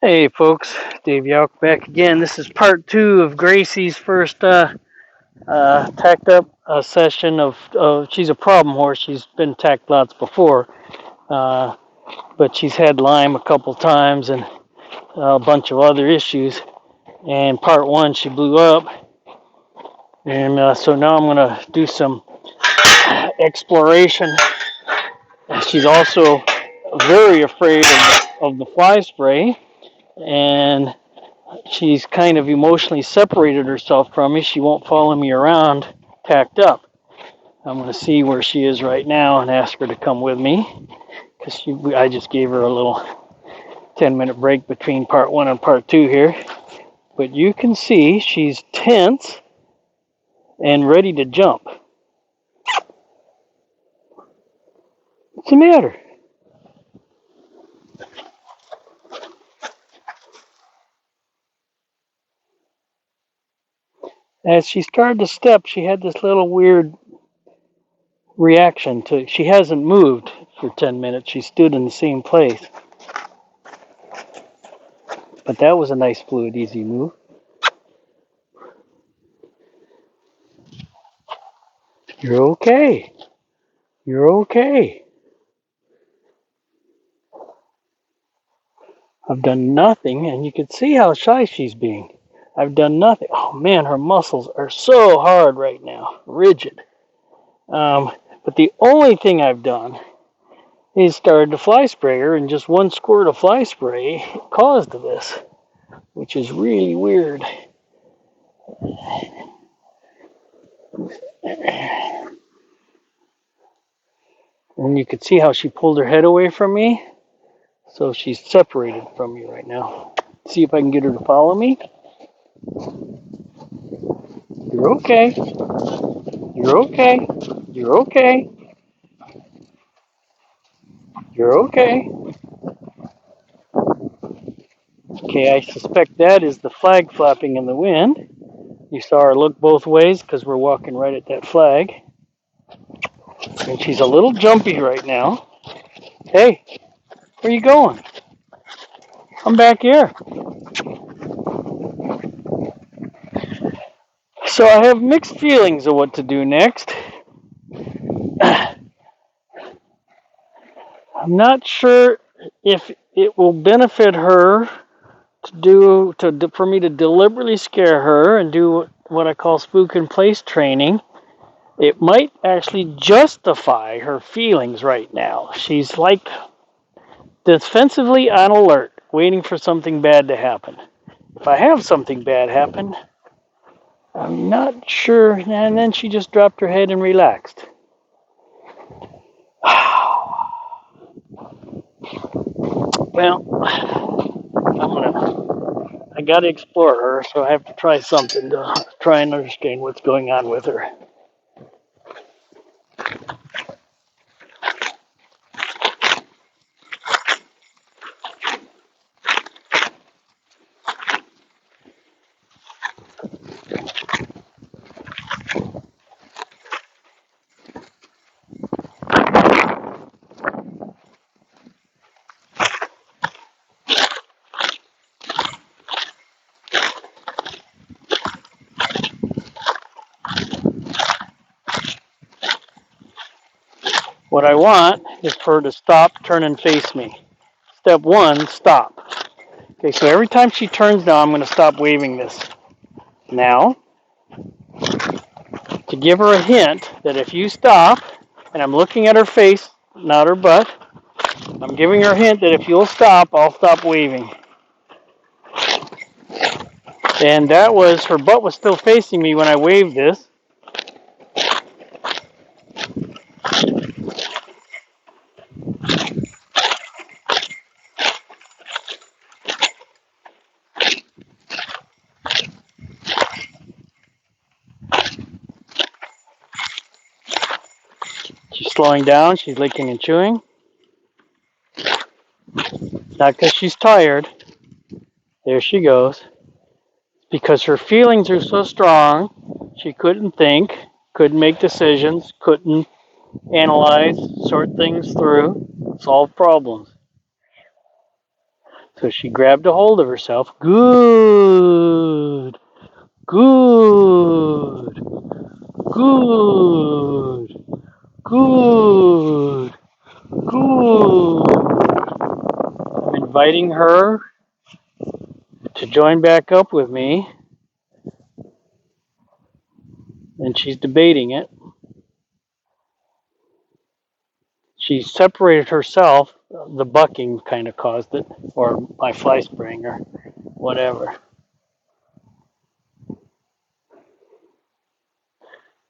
Hey folks, Dave Yauk back again. This is part two of Gracie's first tacked up session of. She's a problem horse. She's been tacked lots before, uh, but she's had Lyme a couple times and a bunch of other issues. And part one, she blew up, and so now I'm gonna do some exploration. She's also very afraid of the fly spray, and she's kind of emotionally separated herself from me. She won't follow me around tacked up. I'm going to see where she is right now and ask her to come with me because I just gave her a little 10-minute break between part one and part two here. But you can see she's tense and ready to jump. What's the matter? As she started to step, she had this little weird reaction to. She hasn't moved for 10 minutes. She stood in the same place. But that was a nice, fluid, easy move. You're okay. You're okay. I've done nothing, and you can see how shy she's being. I've done nothing. Oh man, her muscles are so hard right now, rigid. But the only thing I've done is started the fly sprayer, and just one squirt of fly spray caused this, which is really weird. And you could see how she pulled her head away from me, so she's separated from me right now. See if I can get her to follow me. You're okay. You're okay. You're okay. You're okay. Okay, I suspect that is the flag flapping in the wind. You saw her look both ways because we're walking right at that flag. And she's a little jumpy right now. Hey, where you going? I'm back here. So I have mixed feelings of what to do next. I'm not sure if it will benefit her for me to deliberately scare her and do what I call spook in place training. It might actually justify her feelings right now. She's like defensively on alert, waiting for something bad to happen. If I have something bad happen, I'm not sure. And then she just dropped her head and relaxed. Well, I got to explore her, so I have to try something to try and understand what's going on with her. What I want is for her to stop, turn, and face me. Step one, stop. Okay, so every time she turns now, I'm going to stop waving this. Now, to give her a hint that if you stop, and I'm looking at her face, not her butt, I'm giving her a hint that if you'll stop, I'll stop waving. And that was, her butt was still facing me when I waved this. She's slowing down, she's licking and chewing. Not because she's tired. There she goes. Because her feelings are so strong, she couldn't think, couldn't make decisions, couldn't analyze, sort things through, solve problems. So she grabbed a hold of herself. Good. Good. Good. Good. Good. I'm inviting her to join back up with me, and she's debating it. She separated herself. The bucking kind of caused it, or my fly spraying, or whatever.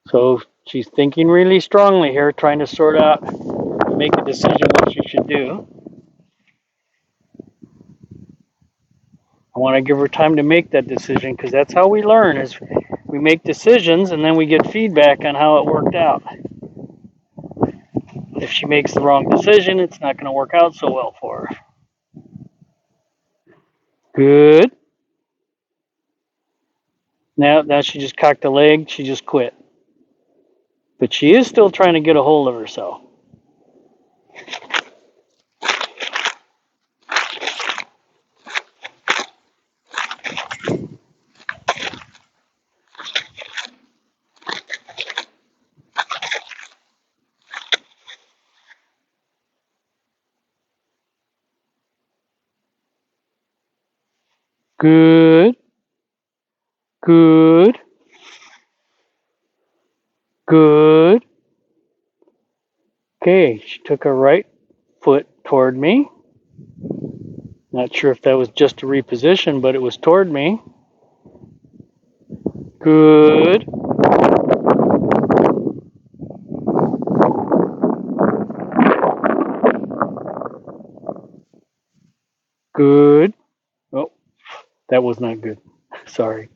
So she's thinking really strongly here, trying to sort out, make a decision what she should do. I want to give her time to make that decision, because that's how we learn, is we make decisions and then we get feedback on how it worked out. If she makes the wrong decision, it's not going to work out so well for her. Good. Now she just cocked a leg. She just quit. But she is still trying to get a hold of herself. Good. Good. Good. Okay, she took her right foot toward me. Not sure if that was just a reposition, but it was toward me. Good. Good. Oh, that was not good. Sorry.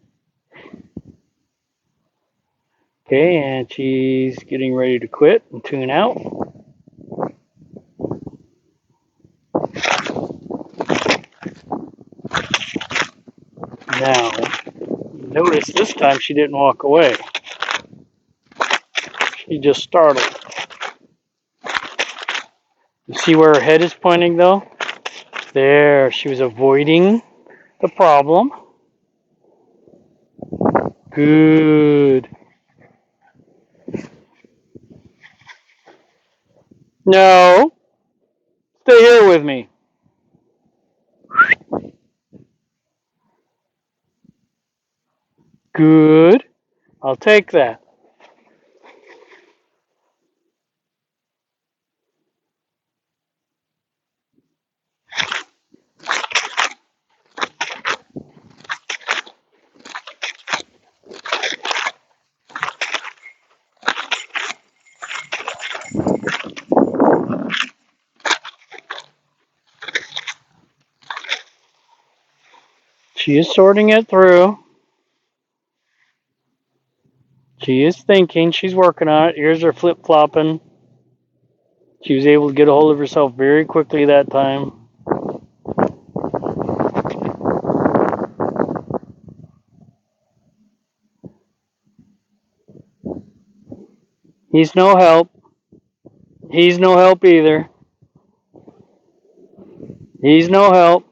Okay, and she's getting ready to quit and tune out. Now, notice this time she didn't walk away. She just startled. You see where her head is pointing though? There, she was avoiding the problem. Good. No, stay here with me. Good. I'll take that. She is sorting it through. She is thinking. She's working on it. Ears are flip-flopping. She was able to get a hold of herself very quickly that time. He's no help. He's no help either. He's no help.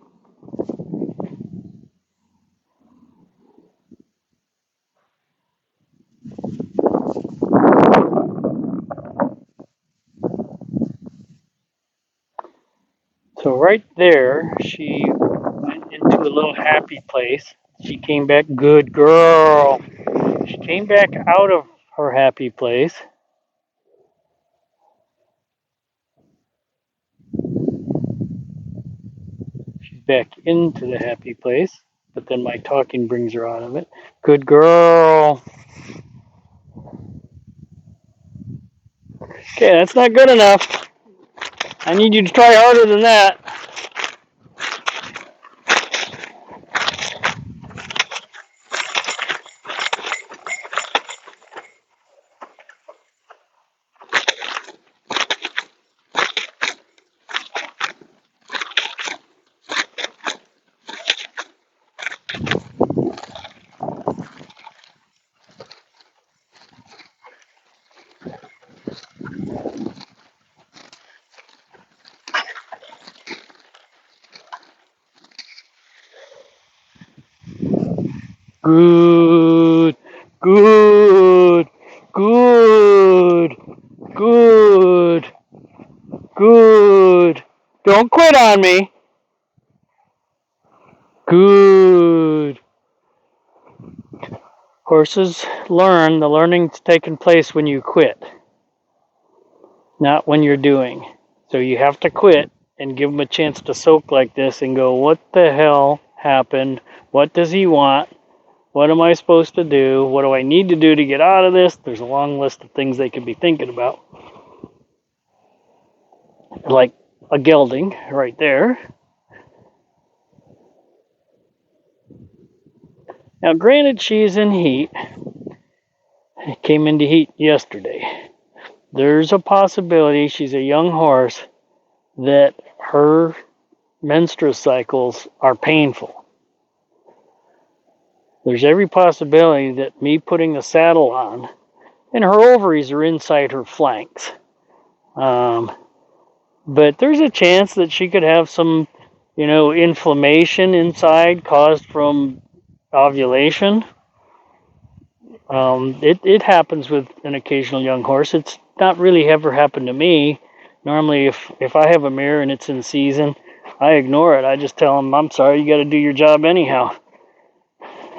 So right there, she went into a little happy place. She came back, good girl. She came back out of her happy place. She's back into the happy place, but then my talking brings her out of it. Good girl. Okay, that's not good enough. I need you to try harder than that. Good. Good. Good. Good. Good. Don't quit on me. Good. Horses learn. The learning's taking place when you quit, not when you're doing. So you have to quit and give them a chance to soak like this and go, what the hell happened? What does he want? What am I supposed to do? What do I need to do to get out of this? There's a long list of things they could be thinking about. Like a gelding right there. Now, granted, she's in heat. It came into heat yesterday. There's a possibility she's a young horse that her menstrual cycles are painful. There's every possibility that me putting the saddle on, and her ovaries are inside her flanks. But there's a chance that she could have some, inflammation inside caused from ovulation. It happens with an occasional young horse. It's not really ever happened to me. Normally, if I have a mare and it's in season, I ignore it. I just tell them, I'm sorry, you got to do your job anyhow.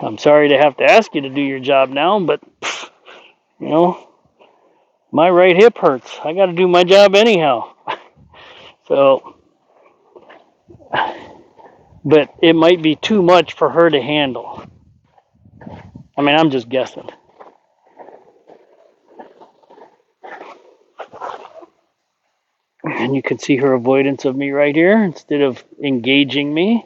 I'm sorry to have to ask you to do your job now, but, my right hip hurts. I got to do my job anyhow. So, but it might be too much for her to handle. I mean, I'm just guessing. And you can see her avoidance of me right here instead of engaging me.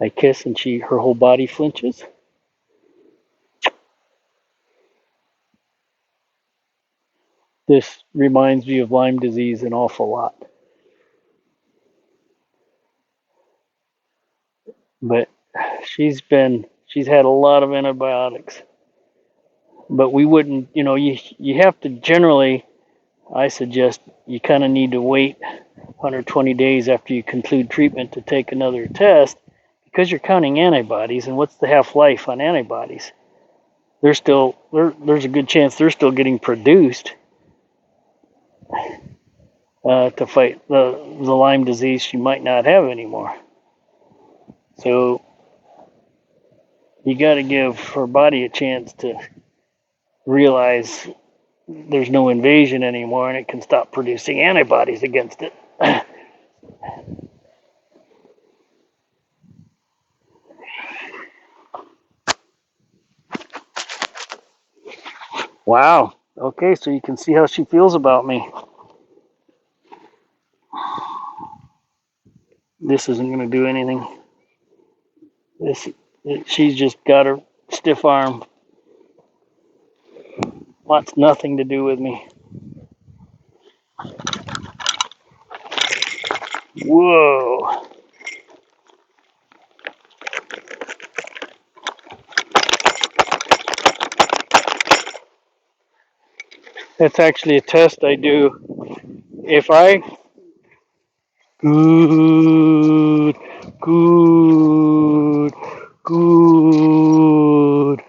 I kiss and her whole body flinches. This reminds me of Lyme disease an awful lot. But she's had a lot of antibiotics. But we wouldn't, you have to generally, I suggest you kind of need to wait 120 days after you conclude treatment to take another test because you're counting antibodies. And what's the half-life on antibodies? There's a good chance they're still getting produced to fight the Lyme disease she might not have anymore. So you got to give her body a chance to realize there's no invasion anymore and it can stop producing antibodies against it. Wow. Okay, so you can see how she feels about me. This isn't going to do anything. She's just got her stiff arm. Wants nothing to do with me. Whoa. That's actually a test I do. If I good, good, good.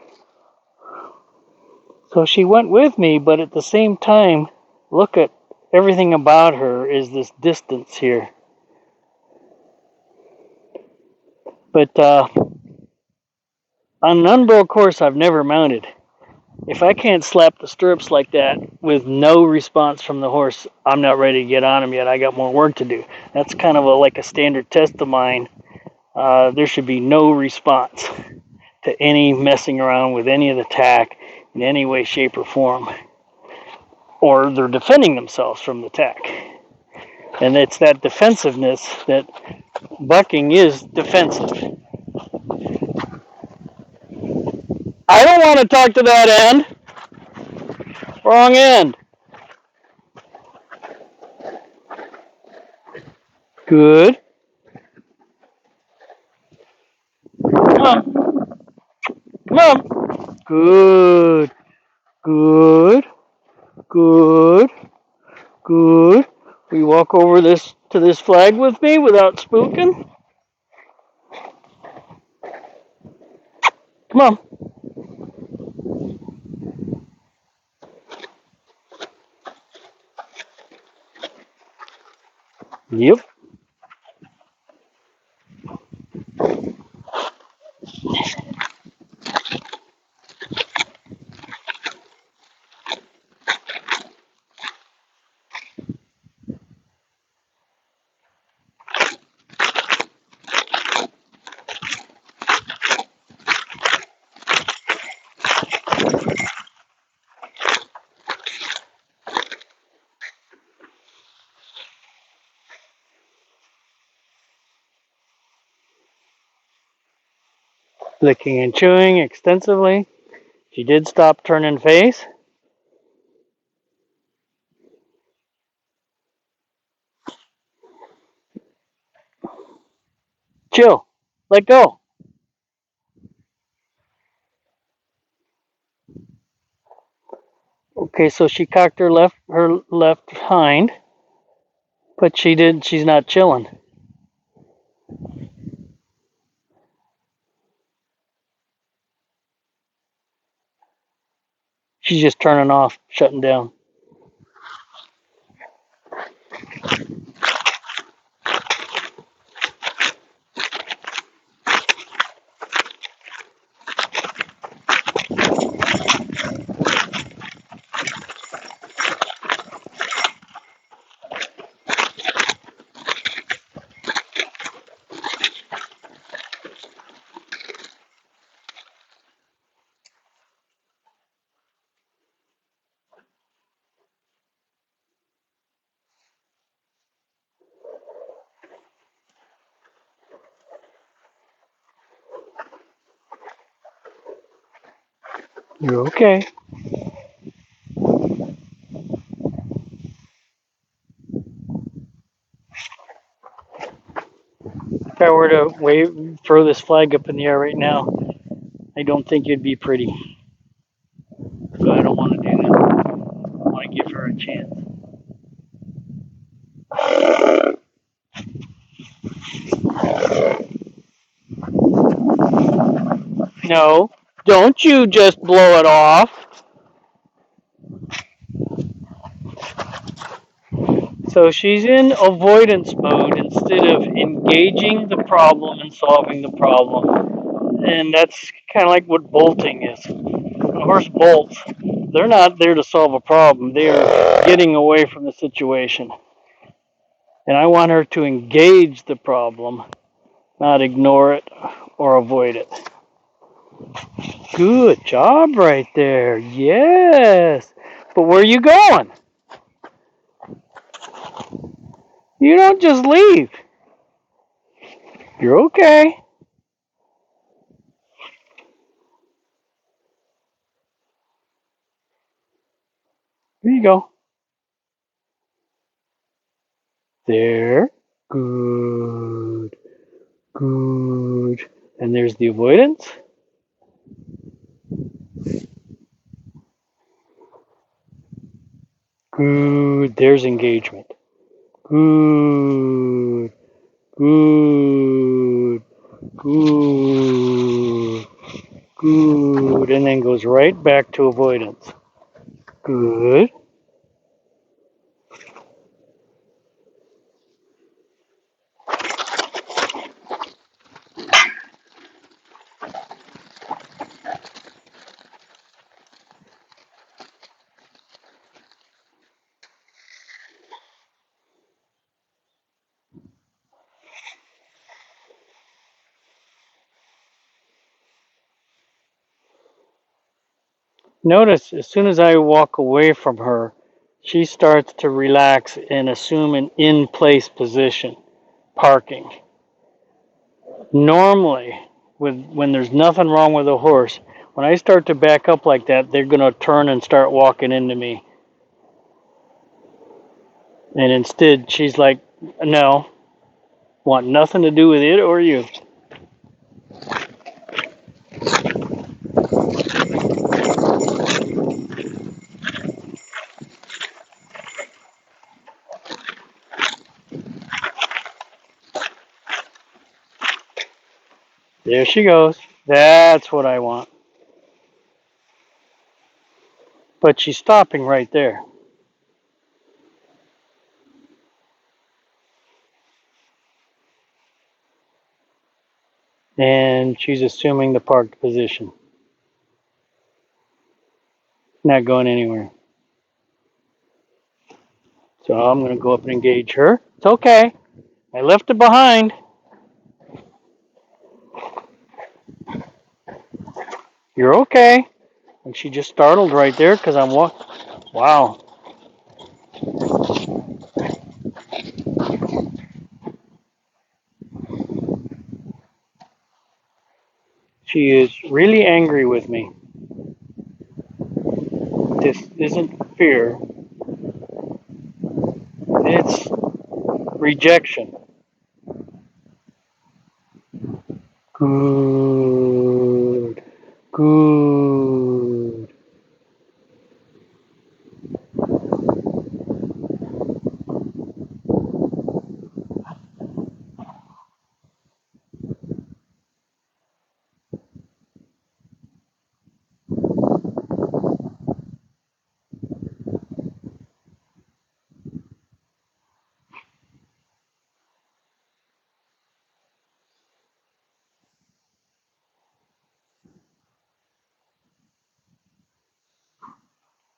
So she went with me, but at the same time, look at everything about her is this distance here. But on an unbroke horse, I've never mounted. If I can't slap the stirrups like that with no response from the horse, I'm not ready to get on him yet. I got more work to do. That's kind of like a standard test of mine. There should be no response to any messing around with any of the tack in any way, shape, or form. Or they're defending themselves from the tack. And it's that defensiveness that bucking is defensive. I don't want to talk to that end. Wrong end. Good. Come on. Come on. Good. Good. Good. Good. Will you walk over to this flag with me without spooking? Come on. Yep. Licking and chewing extensively. She did stop turning face. Chill. Let go. Okay, so she cocked her left hind, but she's not chilling. She's just turning off, shutting down. You're okay. If I were to throw this flag up in the air right now, I don't think it'd be pretty. So I don't want to do that. I want to give her a chance. No, don't you just blow it off. So she's in avoidance mode instead of engaging the problem and solving the problem. And that's kind of like what bolting is. When a horse bolts, they're not there to solve a problem. They are getting away from the situation. And I want her to engage the problem, not ignore it or avoid it. Good job right there. Yes. But where are you going? You don't just leave. You're okay. Here you go. There. Good. Good. And there's the avoidance. Good. There's engagement. Good. Good. Good. Good. And then goes right back to avoidance. Good. Notice as soon as I walk away from her, she starts to relax and assume an in place position, parking. Normally, when there's nothing wrong with a horse, when I start to back up like that, they're going to turn and start walking into me. And instead, she's like, no, want nothing to do with it or you. There she goes. That's what I want. But she's stopping right there. And she's assuming the parked position. Not going anywhere. So I'm going to go up and engage her. It's okay. I left it behind. You're okay. And she just startled right there because I'm walking. Wow. She is really angry with me. This isn't fear. It's rejection. Good. Good.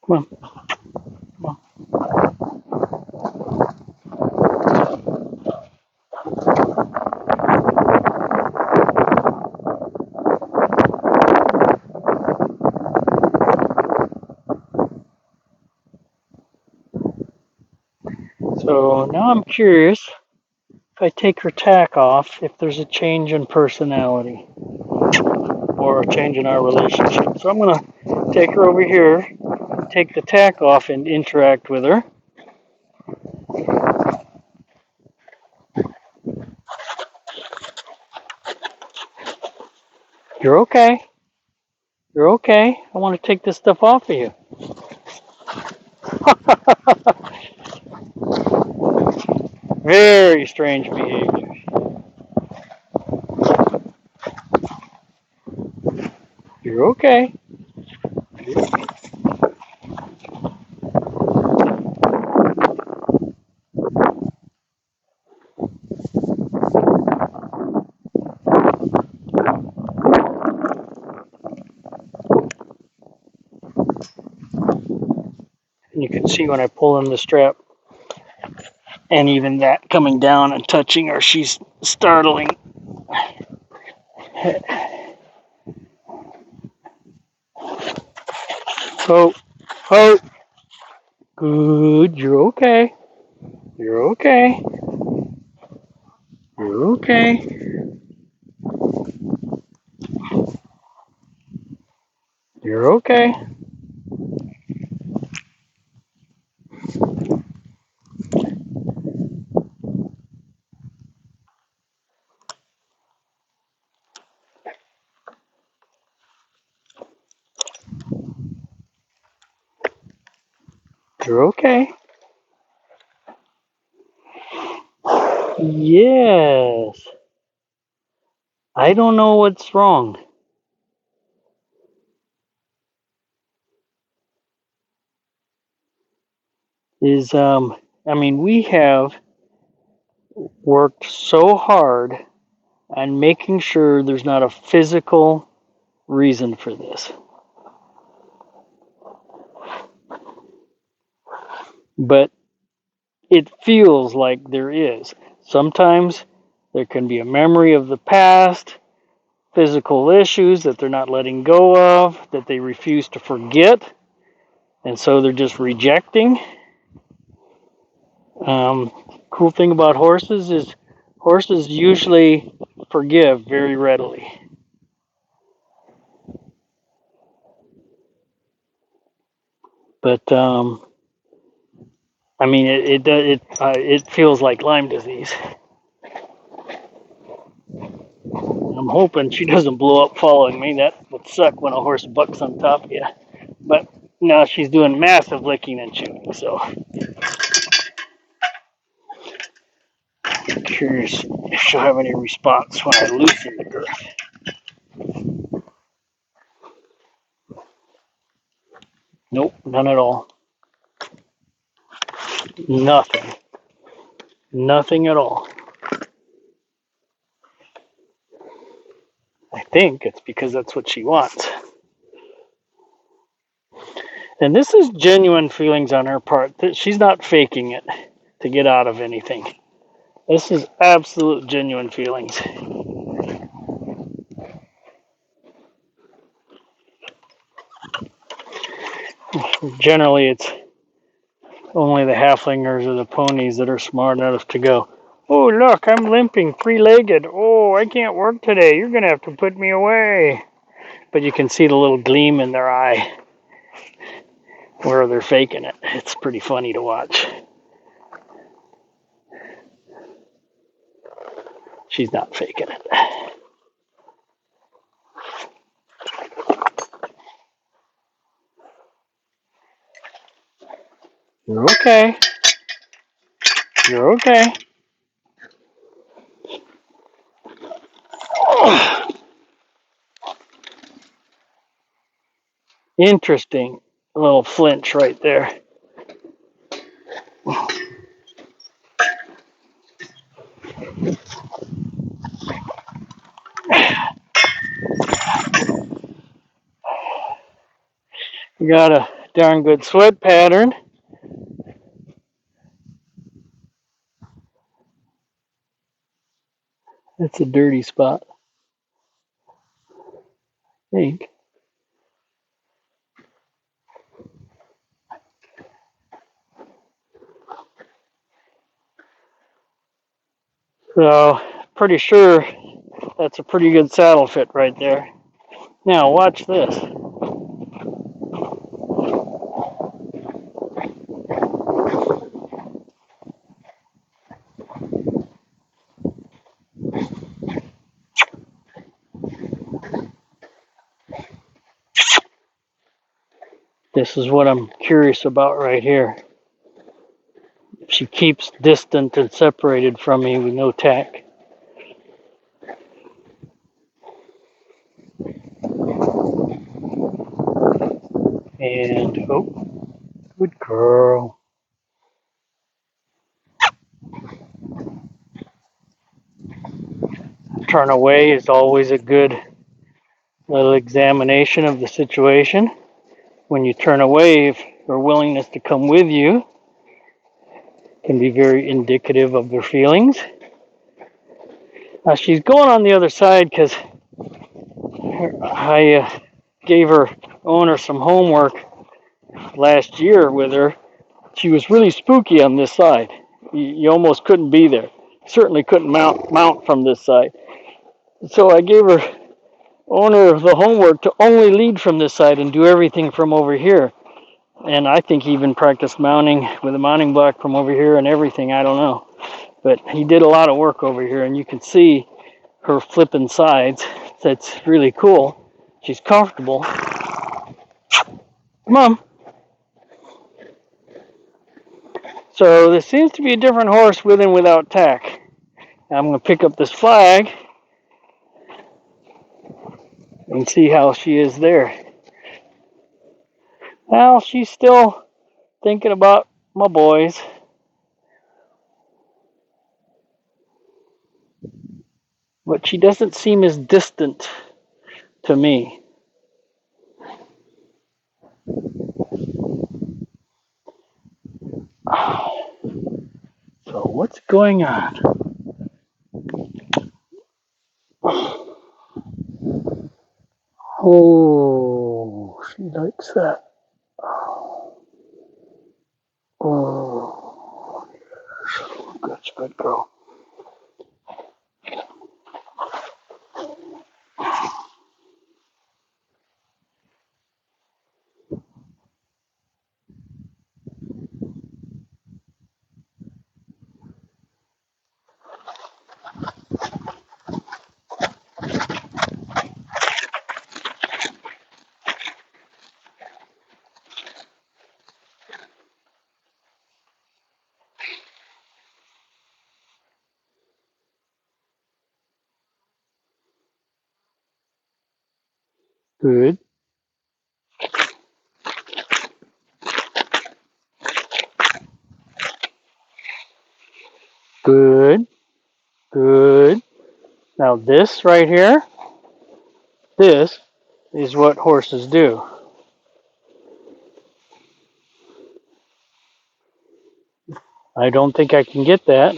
Come on. Come on. So now I'm curious if I take her tack off, if there's a change in personality or a change in our relationship. So I'm going to take her over here, take the tack off, and interact with her. You're okay. You're okay. I want to take this stuff off of you. Very strange behavior. You're okay. And you can see when I pull in the strap, and even that coming down and touching her, she's startling. Oh, oh, good. You're okay. You're okay. You're okay. You're okay. You're okay. Yes. I don't know what's wrong. Is I mean, we have worked so hard on making sure there's not a physical reason for this. But it feels like there is. Sometimes there can be a memory of the past, physical issues that they're not letting go of, that they refuse to forget, and so they're just rejecting. Cool thing about horses is horses usually forgive very readily. But I mean, it feels like Lyme disease. I'm hoping she doesn't blow up following me. That would suck when a horse bucks on top of you. But now she's doing massive licking and chewing, so I'm curious if she'll have any response when I loosen the girth. Nope, none at all. Nothing. Nothing at all. I think it's because that's what she wants. And this is genuine feelings on her part. She's not faking it to get out of anything. This is absolute genuine feelings. Generally, it's only the halflingers or the ponies that are smart enough to go, oh, look, I'm limping, three-legged. Oh, I can't work today. You're going to have to put me away. But you can see the little gleam in their eye where they're faking it. It's pretty funny to watch. She's not faking it. You're okay. You're okay. Oh, interesting little flinch right there. You got a darn good sweat pattern. It's a dirty spot, I think. So, pretty sure that's a pretty good saddle fit right there. Now, watch this. This is what I'm curious about right here. If she keeps distant and separated from me with no tack. And, oh, good girl. Turn away is always a good little examination of the situation. When you turn away, if her willingness to come with you can be very indicative of their feelings. Now she's going on the other side because I gave her owner some homework last year with her. She was really spooky on this side. You almost couldn't be there. Certainly couldn't mount from this side. So I gave her owner the homework to only lead from this side and do everything from over here. And I think he even practiced mounting with a mounting block from over here and everything. I don't know. But he did a lot of work over here, and you can see her flipping sides. That's really cool. She's comfortable. Mom. So this seems to be a different horse with and without tack. I'm going to pick up this flag and see how she is there. Well, she's still thinking about my boys. But she doesn't seem as distant to me. So what's going on? Oh, she likes that. Oh, good girl. Good. Good. Good. Now this right here, this is what horses do. I don't think I can get that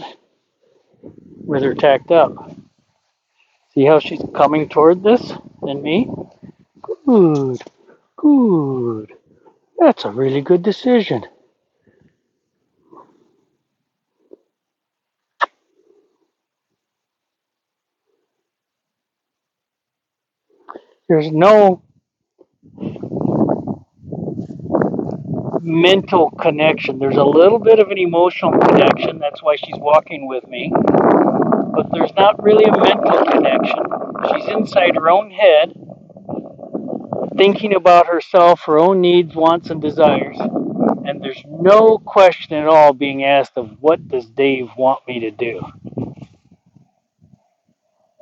with her tacked up. See how she's coming toward this and me? Good. Good. That's a really good decision. There's no mental connection. There's a little bit of an emotional connection. That's why she's walking with me. But there's not really a mental connection. She's inside her own head, thinking about herself, her own needs, wants, and desires. And there's no question at all being asked of what does Dave want me to do.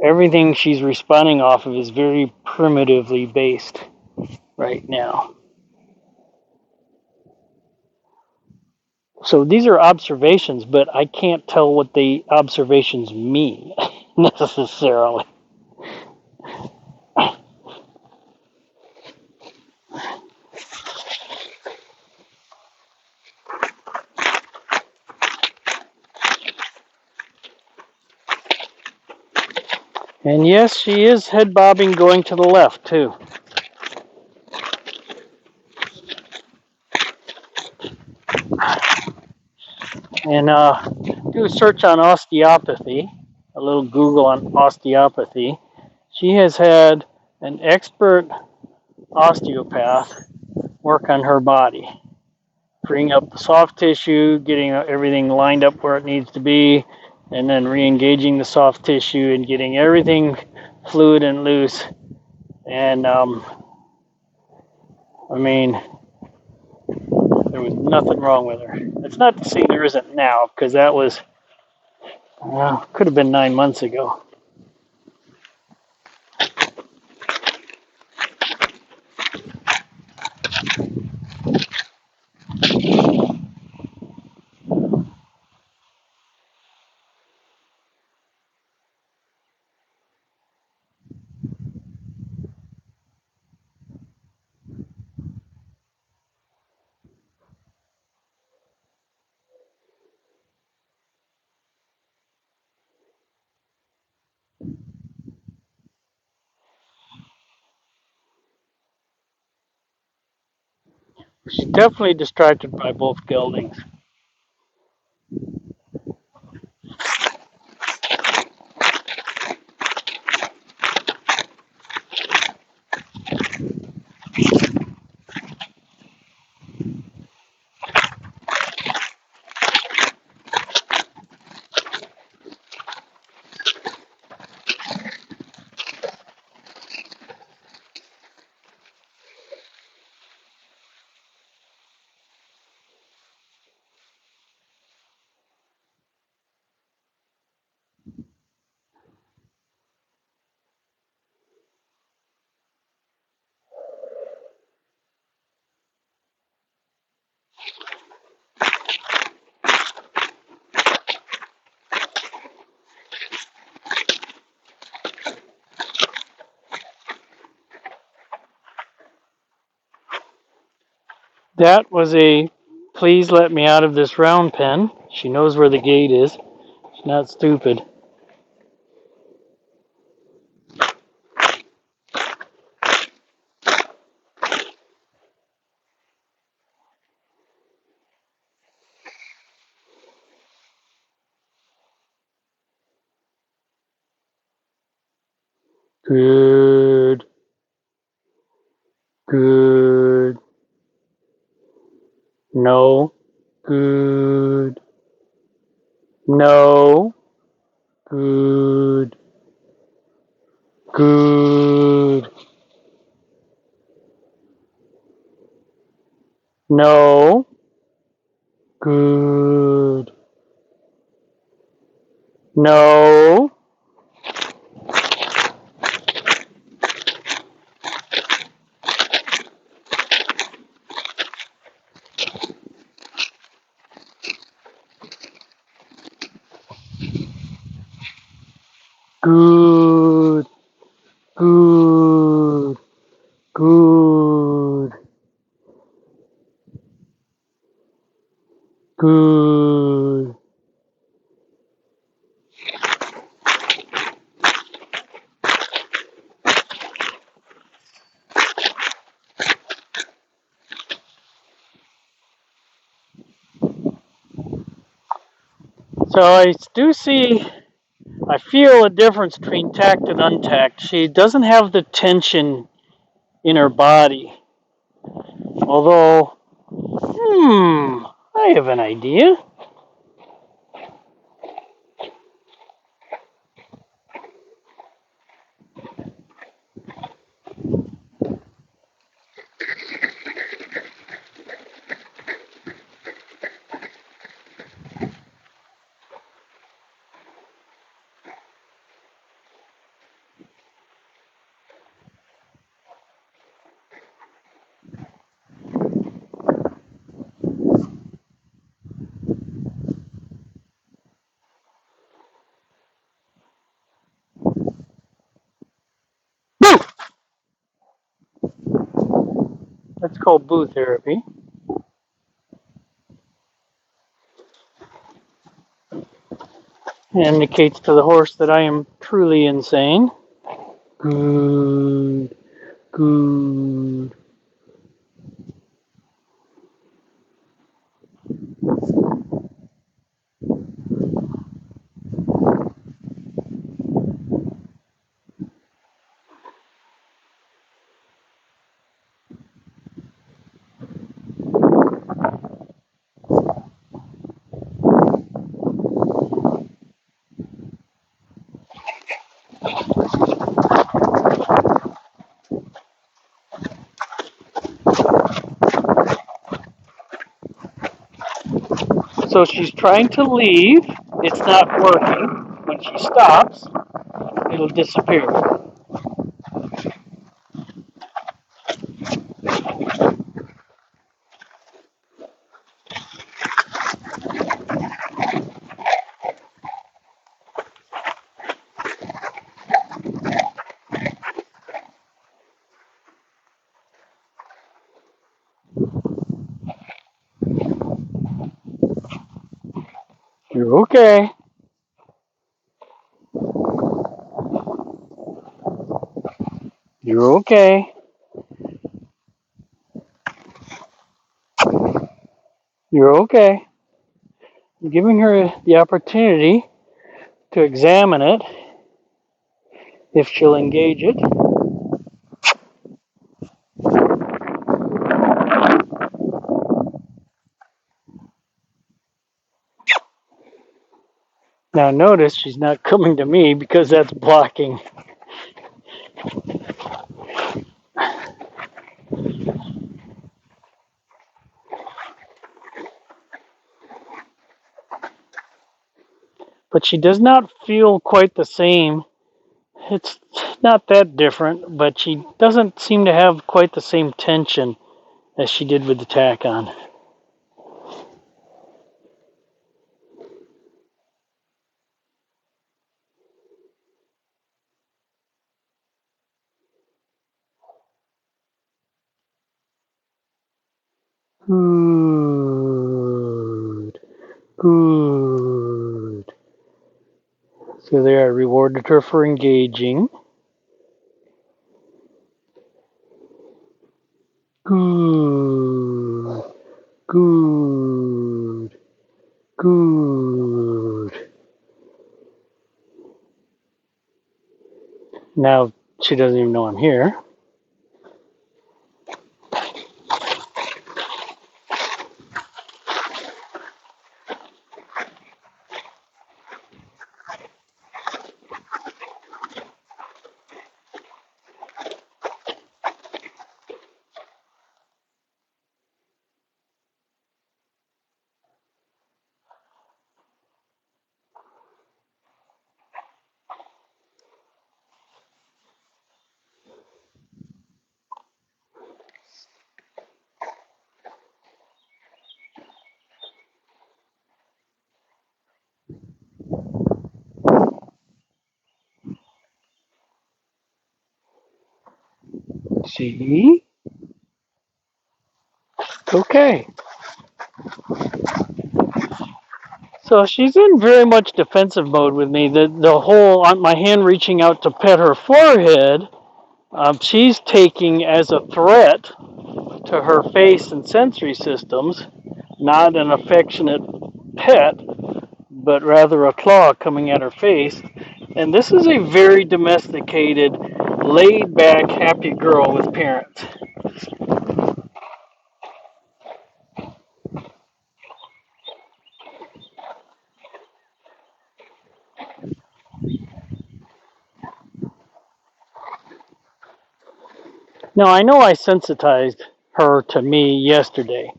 Everything she's responding off of is very primitively based right now. So these are observations, but I can't tell what the observations mean necessarily. And yes, she is head bobbing going to the left too. And do a search on osteopathy, a little Google on osteopathy. She has had an expert osteopath work on her body, freeing up the soft tissue, getting everything lined up where it needs to be, and then re-engaging the soft tissue and getting everything fluid and loose. And I mean, there was nothing wrong with her. It's not to say there isn't now, because that was could have been 9 months ago. She's definitely distracted by both geldings. That was a please let me out of this round pen. She knows where the gate is. She's not stupid. Good. Good. No. Good. No. Good. Good. No. Good. No. Good. Good. Good. Good. So I do see, I feel a difference between tacked and untacked. She doesn't have the tension in her body. Although, I have an idea. That's called boo therapy. It indicates to the horse that I am truly insane. Good, good. So she's trying to leave. It's not working. When she stops, it'll disappear. You're okay. You're okay. You're okay. I'm giving her the opportunity to examine it if she'll engage it. Now notice she's not coming to me because that's blocking. But she does not feel quite the same. It's not that different, but she doesn't seem to have quite the same tension as she did with the tack on. Good. Good. So there, I rewarded her for engaging. Good. Good. Good. Now she doesn't even know I'm here. See? Okay. So she's in very much defensive mode with me. The whole on my hand reaching out to pet her forehead, she's taking as a threat to her face and sensory systems, not an affectionate pet, but rather a claw coming at her face. And this is a very domesticated, laid back, happy girl with parents. Now, I know I sensitized her to me yesterday.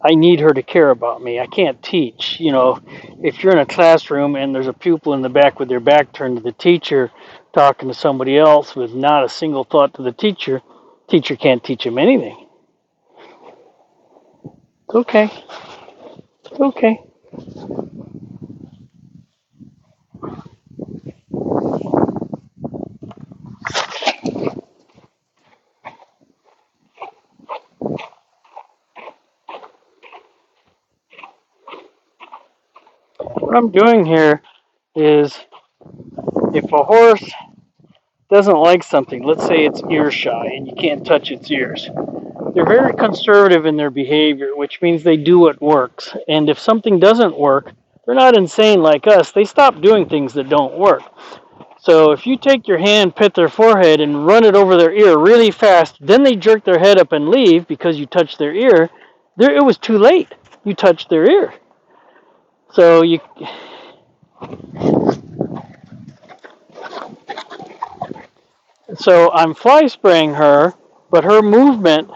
I need her to care about me. I can't teach. If you're in a classroom and there's a pupil in the back with their back turned to the teacher talking to somebody else with not a single thought to the teacher can't teach him anything. It's okay. It's okay. What I'm doing here is if a horse doesn't like something, let's say it's ear shy and you can't touch its ears, they're very conservative in their behavior, which means they do what works. And if something doesn't work, they're not insane like us. They stop doing things that don't work. So if you take your hand, pet their forehead, and run it over their ear really fast, then they jerk their head up and leave because you touched their ear, it was too late. You touched their ear. So I'm fly spraying her, but her movement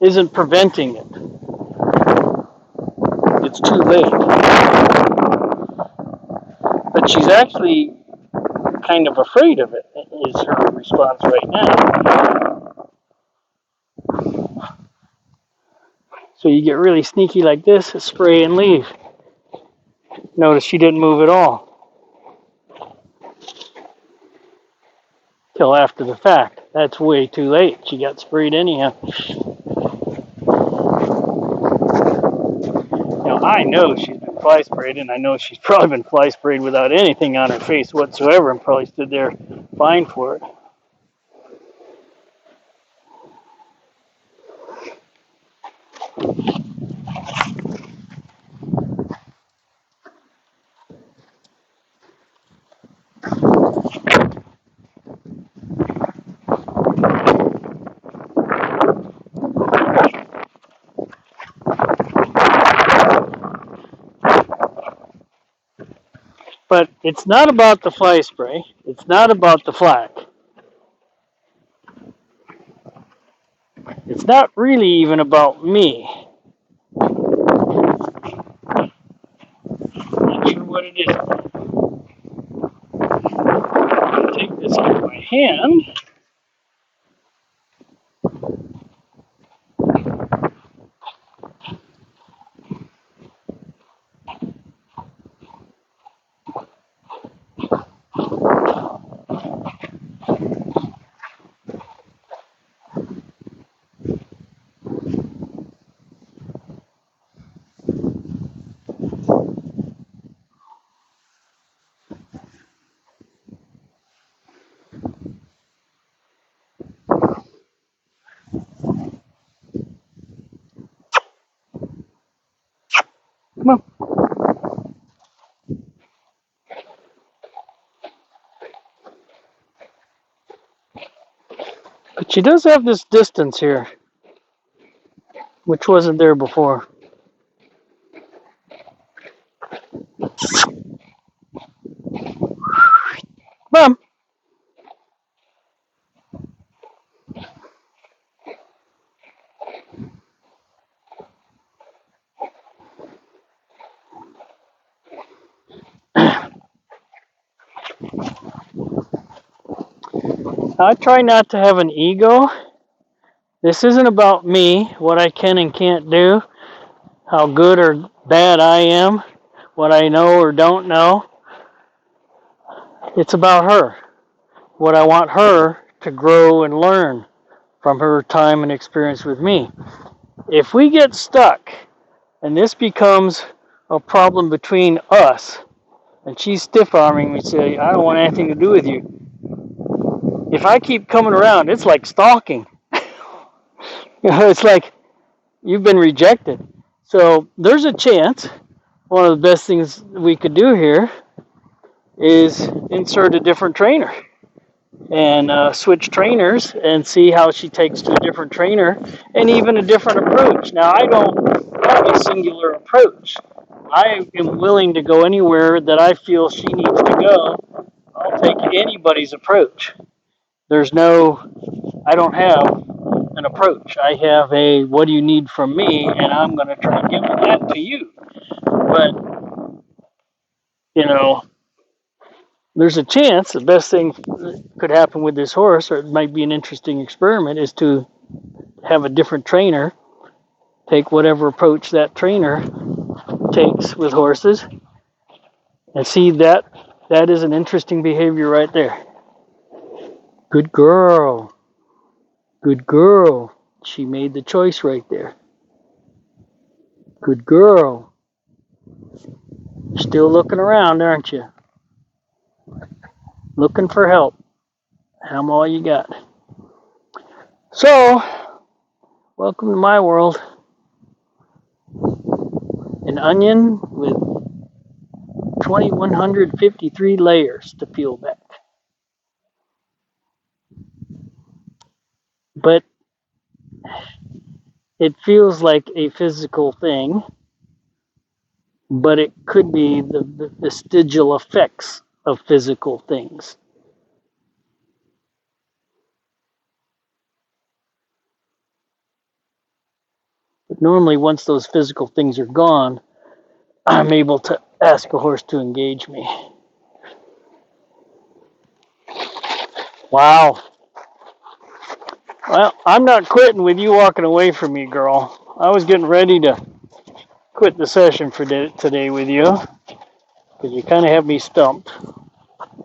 isn't preventing it. It's too late. But she's actually kind of afraid of it, is her response right now. So you get really sneaky like this, spray and leave. Notice she didn't move at all till after the fact. That's way too late. She got sprayed anyhow. Now I know she's been fly sprayed, and I know she's probably been fly sprayed without anything on her face whatsoever and probably stood there fine for it. But it's not about the fly spray. It's not about the flack. It's not really even about me. Not sure what it is. I'll take this out of my hand. Come on. But she does have this distance here, which wasn't there before. Mom. I try not to have an ego. This isn't about me, what I can and can't do, how good or bad I am, what I know or don't know. It's about her, what I want her to grow and learn from her time and experience with me. If we get stuck and this becomes a problem between us, and she's stiff-arming me, say, I don't want anything to do with you. If I keep coming around, it's like stalking. It's like you've been rejected. So there's a chance. One of the best things we could do here is insert a different trainer and switch trainers and see how she takes to a different trainer and even a different approach. Now, I don't have a singular approach. I am willing to go anywhere that I feel she needs to go. I'll take anybody's approach. I don't have an approach. I have a, what do you need from me? And I'm going to try and give that to you. But, there's a chance the best thing could happen with this horse, or it might be an interesting experiment, is to have a different trainer take whatever approach that trainer takes with horses and see that is an interesting behavior right there. Good girl. Good girl. She made the choice right there. Good girl. You're still looking around, aren't you? Looking for help. I'm all you got. So, welcome to my world. An onion with 2,153 layers to peel back. But it feels like a physical thing, but it could be the vestigial effects of physical things. But normally, once those physical things are gone, I'm able to ask a horse to engage me. Wow. Well, I'm not quitting with you walking away from me, girl. I was getting ready to quit the session for today with you because you kind of have me stumped.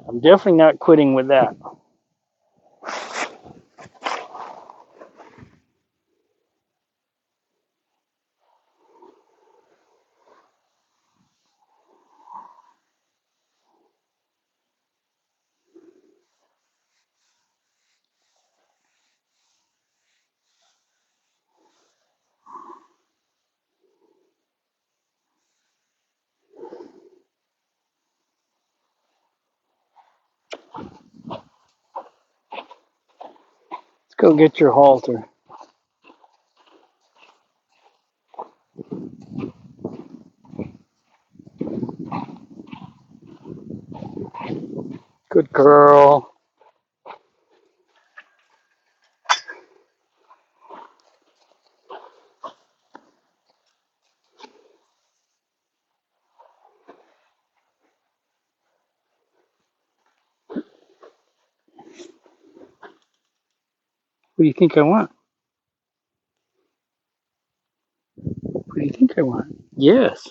I'm definitely not quitting with that. Let's go get your halter. Good girl. What do you think I want? What do you think I want? Yes.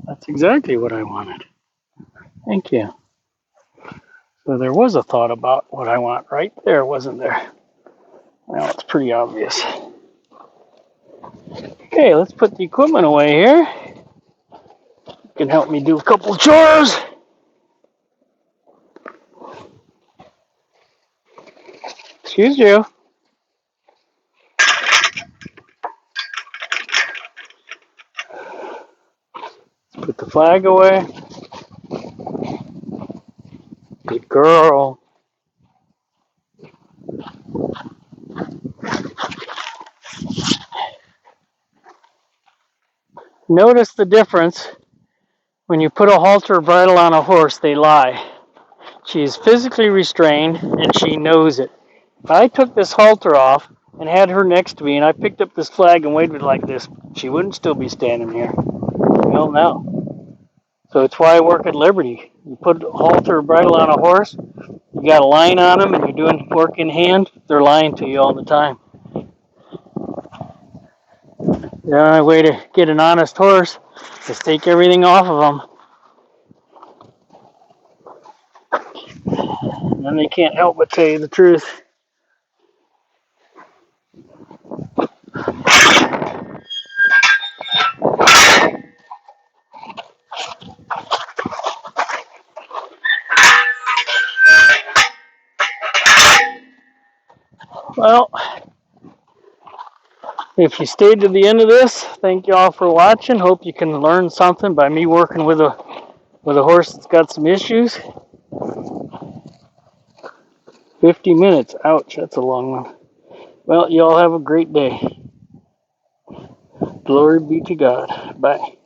That's exactly what I wanted. Thank you. So there was a thought about what I want right there, wasn't there? Well, it's pretty obvious. Okay, let's put the equipment away here. You can help me do a couple chores. Excuse you. Let's put the flag away. Good girl. Notice the difference. When you put a halter or bridle on a horse, they lie. She is physically restrained, and she knows it. If I took this halter off and had her next to me, and I picked up this flag and waved it like this, she wouldn't still be standing here. Well, no. So it's why I work at Liberty. You put a halter or bridle on a horse, you got a line on them, and you're doing work in hand, they're lying to you all the time. The only way to get an honest horse is take everything off of them. And they can't help but tell you the truth. Well, if you stayed to the end of this, thank you all for watching. Hope you can learn something by me working with a horse that's got some issues. 50 minutes. Ouch, that's a long one. Well, you all have a great day. Glory be to God. Bye.